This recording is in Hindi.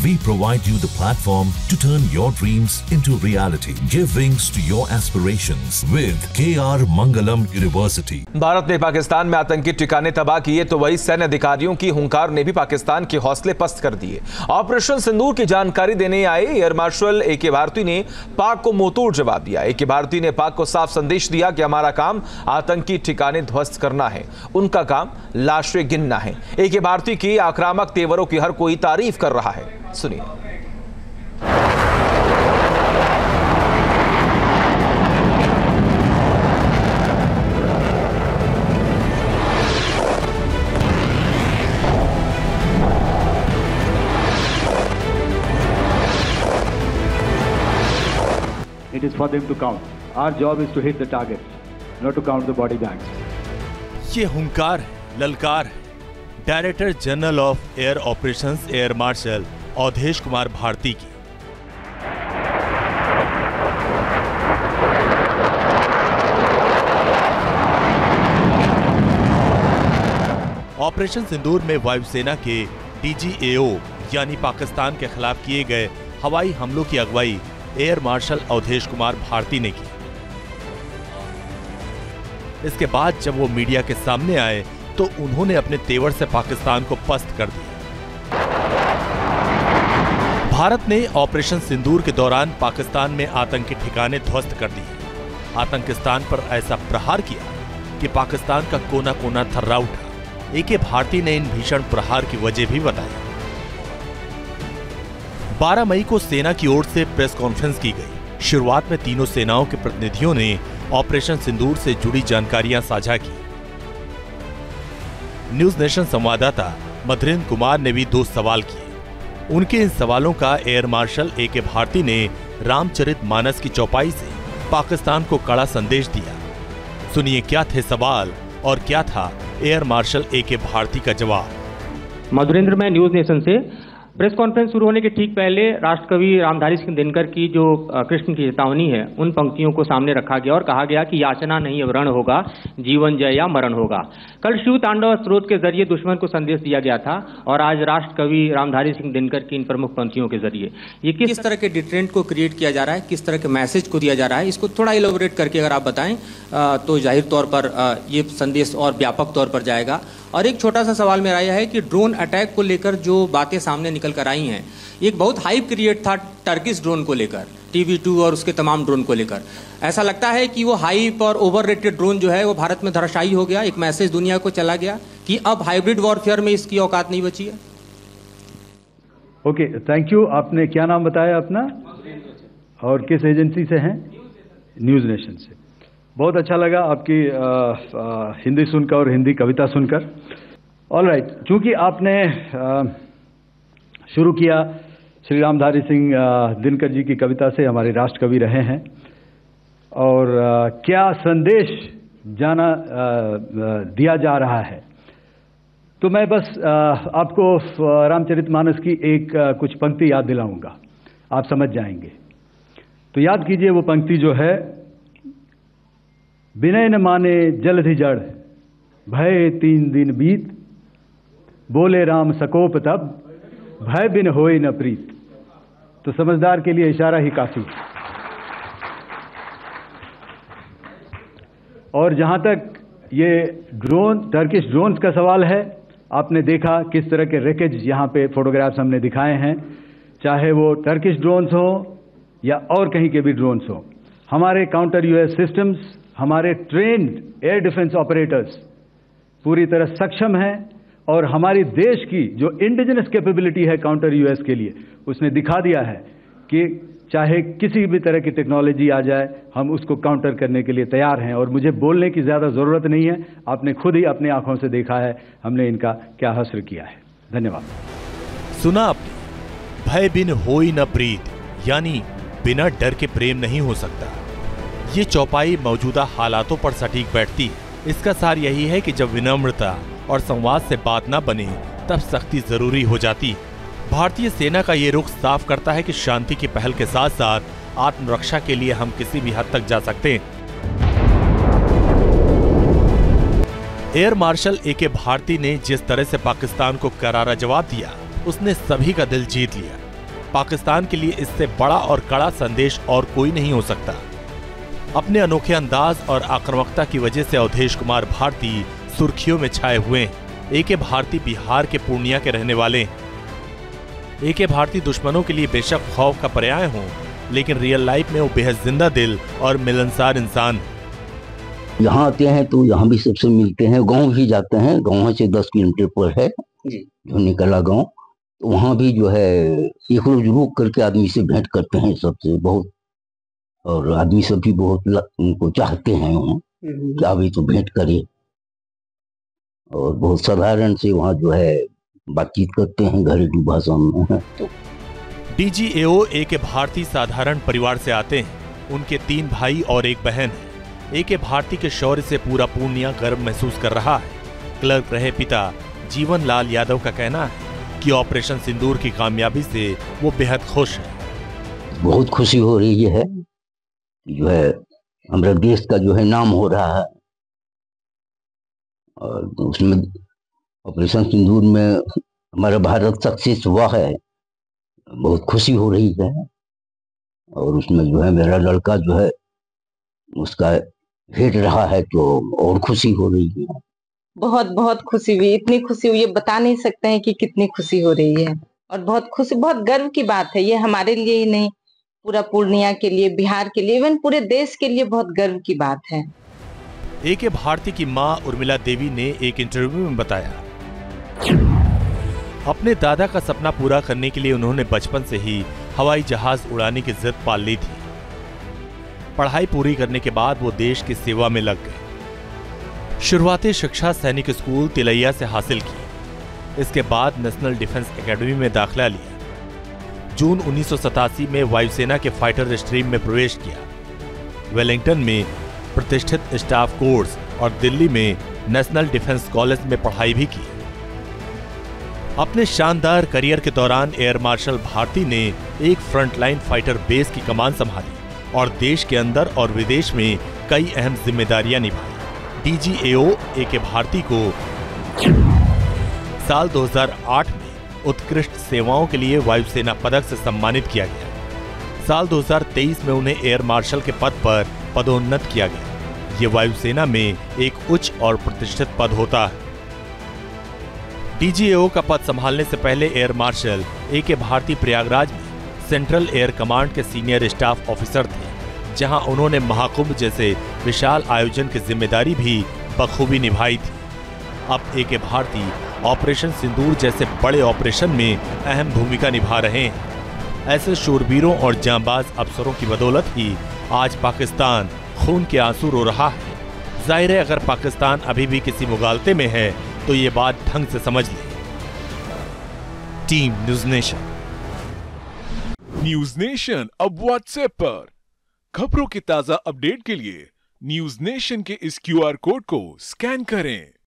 We provide you the platform to turn your dreams into reality. Give wings to your aspirations with KR Mangalam University. Bharat ने पाकिस्तान में आतंकी ठिकाने तबाह किए तो वही सैन्य अधिकारियों की हुंकार ने भी पाकिस्तान के हौसले पस्त कर दिए। ऑपरेशन सिंदूर की जानकारी देने आए एयर मार्शल ए के भारती ने पाक को मुंहतोड़ जवाब दिया। ए के भारती ने पाक को साफ संदेश दिया कि हमारा काम आतंकी ठिकाने ध्वस्त करना है, उनका काम लाशें गिनना है। ए के भारती की आक्रामक तेवरों की हर कोई तारीफ कर रहा है। सुनिए। It is for them to count. Our job is to hit the target, not to count the body bags. ये हुंकार है, ललकार है director general of air operations air marshal Awadhesh Kumar Bharti की। ऑपरेशन सिंदूर में वायुसेना के DGAO यानी पाकिस्तान के खिलाफ किए गए हवाई हमलों की अगुवाई एयर मार्शल अवधेश कुमार भारती ने की। इसके बाद जब वो मीडिया के सामने आए तो उन्होंने अपने तेवर से पाकिस्तान को पस्त कर दिया। भारत ने ऑपरेशन सिंदूर के दौरान पाकिस्तान में आतंकी ठिकाने ध्वस्त कर दिए। आतंकिस्तान पर ऐसा प्रहार किया कि पाकिस्तान का कोना कोना थर्रा उठा। ए के भारती ने इन भीषण प्रहार की वजह भी बताई। 12 मई को सेना की ओर से प्रेस कॉन्फ्रेंस की गई। शुरुआत में तीनों सेनाओं के प्रतिनिधियों ने ऑपरेशन सिंदूर से जुड़ी जानकारियां साझा की। न्यूज नेशन संवाददाता मधुरेंद्र कुमार ने भी 2 सवाल किए। उनके इन सवालों का एयर मार्शल ए के भारती ने रामचरितमानस की चौपाई से पाकिस्तान को कड़ा संदेश दिया। सुनिए क्या थे सवाल और क्या था एयर मार्शल ए के भारती का जवाब। मधुरेंद्र, मैं न्यूज नेशन से। प्रेस कॉन्फ्रेंस शुरू होने के ठीक पहले राष्ट्रकवि रामधारी सिंह दिनकर की जो कृष्ण की चेतावनी है, उन पंक्तियों को सामने रखा गया और कहा गया कि याचना नहीं वरण होगा, जीवन जय या मरण होगा। कल शिव तांडव स्रोत के जरिए दुश्मन को संदेश दिया गया था और आज राष्ट्रकवि रामधारी सिंह दिनकर की इन प्रमुख पंक्तियों के जरिए ये किस तरह के डिटरेंट को क्रिएट किया जा रहा है, किस तरह के मैसेज को दिया जा रहा है, इसको थोड़ा इलेबोरेट करके अगर आप बताएं तो जाहिर तौर पर ये संदेश और व्यापक तौर पर जाएगा। और एक छोटा सा सवाल मेरा यह है कि ड्रोन अटैक को लेकर जो बातें सामने निकल कर आई हैं, एक बहुत हाइप क्रिएट था टर्किश ड्रोन को लेकर, TB2 और उसके तमाम ड्रोन को लेकर। ऐसा लगता है कि वो हाइप और ओवररेटेड ड्रोन जो है वो भारत में धराशायी हो गया। एक मैसेज दुनिया को चला गया कि अब हाइब्रिड वॉरफेयर में इसकी औकात नहीं बची है। Okay, thank you. आपने क्या नाम बताया अपना और किस एजेंसी से हैं? न्यूज नेशन से। बहुत अच्छा लगा आपकी हिंदी सुनकर और हिंदी कविता सुनकर। ऑलराइट, चूंकि आपने शुरू किया श्री रामधारी सिंह दिनकर जी की कविता से, हमारे राष्ट्रकवि रहे हैं, और क्या संदेश दिया जा रहा है, तो मैं बस आपको रामचरितमानस की एक कुछ पंक्ति याद दिलाऊंगा, आप समझ जाएंगे। तो याद कीजिए वो पंक्ति जो है, विनय न माने जलधि जड़, भय 3 दिन बीत, बोले राम सकोप तब, भय बिन होए न प्रीत। तो समझदार के लिए इशारा ही काफी। और जहां तक ये टर्किश ड्रोन्स का सवाल है, आपने देखा किस तरह के रेकेज यहां पे फोटोग्राफ्स हमने दिखाए हैं, चाहे वो टर्किश ड्रोन्स हो या और कहीं के भी ड्रोन्स हो। हमारे काउंटर यूएस सिस्टम्स, हमारे ट्रेन्ड एयर डिफेंस ऑपरेटर्स पूरी तरह सक्षम हैं और हमारी देश की जो इंडिजिनस कैपेबिलिटी है काउंटर यूएस के लिए, उसने दिखा दिया है कि चाहे किसी भी तरह की टेक्नोलॉजी आ जाए, हम उसको काउंटर करने के लिए तैयार हैं। और मुझे बोलने की ज़्यादा ज़रूरत नहीं है, आपने खुद ही अपनी आंखों से देखा है हमने इनका क्या हश्र किया है। धन्यवाद। सुना आपने, भय बिन होई न प्रीत, यानी बिना डर के प्रेम नहीं हो सकता। ये चौपाई मौजूदा हालातों पर सटीक बैठती है। इसका सार यही है कि जब विनम्रता और संवाद से बात न बने तब सख्ती जरूरी हो जाती है। भारतीय सेना का ये रुख साफ करता है कि शांति की पहल के साथ साथ आत्मरक्षा के लिए हम किसी भी हद तक जा सकते हैं। एयर मार्शल ए के भारती ने जिस तरह से पाकिस्तान को करारा जवाब दिया, उसने सभी का दिल जीत लिया। पाकिस्तान के लिए इससे बड़ा और कड़ा संदेश और कोई नहीं हो सकता। अपने अनोखे अंदाज और आक्रामकता की वजह से अवधेश कुमार भारती सुर्खियों में छाए हुए हैं। ए.के. भारती बिहार के पूर्णिया के रहने वाले हैं। ए.के. भारती दुश्मनों के लिए बेशक खौफ का पर्याय हों, लेकिन रियल लाइफ में वो बेहद जिंदा दिल और मिलनसार इंसान हैं। यहाँ आते हैं तो यहाँ भी सबसे मिलते हैं, गांव भी जाते हैं, गांव से 10 किलोमीटर पर है जो निकला गांव, तो वहाँ भी जो है एक रोज रुक करके आदमी से भेंट करते हैं सबसे बहुत, और आदमी सब भी बहुत उनको चाहते हैं वहाँ कि अभी तो भेंट करे, और बहुत साधारण से वहाँ जो है बातचीत करते हैं घरेलू भाषा में। DGAO A K. भारती साधारण परिवार से आते हैं। उनके 3 भाई और 1 बहन है। ए.के. भारती के शौर्य से पूरा पूर्णिया गर्व महसूस कर रहा है। क्लर्क रहे पिता जीवन लाल यादव का कहना है कि ऑपरेशन सिंदूर की कामयाबी से वो बेहद खुश है। बहुत खुशी हो रही है, जो है हमारे देश का जो है नाम हो रहा है, और उसमें ऑपरेशन सिंदूर में हमारा भारत सक्सेस हुआ है, बहुत खुशी हो रही है। और उसमें जो है मेरा लड़का जो है उसका हेड रहा है, तो और खुशी हो रही है। बहुत बहुत खुशी हुई, इतनी खुशी हुई बता नहीं सकते हैं कि कितनी खुशी हो रही है, और बहुत खुशी, बहुत गर्व की बात है ये, हमारे लिए ही नहीं पूरा पूर्णिया के लिए, बिहार के लिए, इवन पूरे देश के लिए बहुत गर्व की बात है। ए.के. भारती की मां उर्मिला देवी ने एक इंटरव्यू में बताया, अपने दादा का सपना पूरा करने के लिए उन्होंने बचपन से ही हवाई जहाज उड़ाने की जिद पाल ली थी। पढ़ाई पूरी करने के बाद वो देश की सेवा में लग गए। शुरुआती शिक्षा सैनिक स्कूल तिलैया से हासिल की। इसके बाद नेशनल डिफेंस एकेडमी में दाखिला लिया। जून 1987 में वायुसेना के फाइटर स्ट्रीम में प्रवेश किया। वेलिंगटन में प्रतिष्ठित स्टाफ कोर्स और दिल्ली में नेशनल डिफेंस कॉलेज में पढ़ाई भी की। अपने शानदार करियर के दौरान एयर मार्शल भारती ने एक फ्रंटलाइन फाइटर बेस की कमान संभाली और देश के अंदर और विदेश में कई अहम जिम्मेदारियां निभाई। DGAO A K. भारती को साल 2008 में उत्कृष्ट सेवाओं के लिए वायुसेना पदक से सम्मानित किया गया। साल 2023 में उन्हें एयर मार्शल के पद पर पदोन्नत किया गया। ये वायुसेना में एक उच्च और प्रतिष्ठित पद होता है। डीजीएओ का पद संभालने से पहले air marshal AK. Bharti Prayagraj में सेंट्रल एयर कमांड के सीनियर स्टाफ ऑफिसर थे, जहां उन्होंने महाकुंभ जैसे विशाल आयोजन की जिम्मेदारी भी बखूबी निभाई थी। अब ए.के. भारती ऑपरेशन सिंदूर जैसे बड़े ऑपरेशन में अहम भूमिका निभा रहे हैं। ऐसे शूरवीरों और जांबाज अफसरों की बदौलत ही आज पाकिस्तान खून के आंसू रो रहा है। जाहिर है, अगर पाकिस्तान अभी भी किसी मुगालते में है तो ये बात ढंग से समझ ले। Team news nation. News nation अब व्हाट्सएप पर खबरों के ताजा अपडेट के लिए न्यूज़ नेशन के इस QR कोड को स्कैन करें।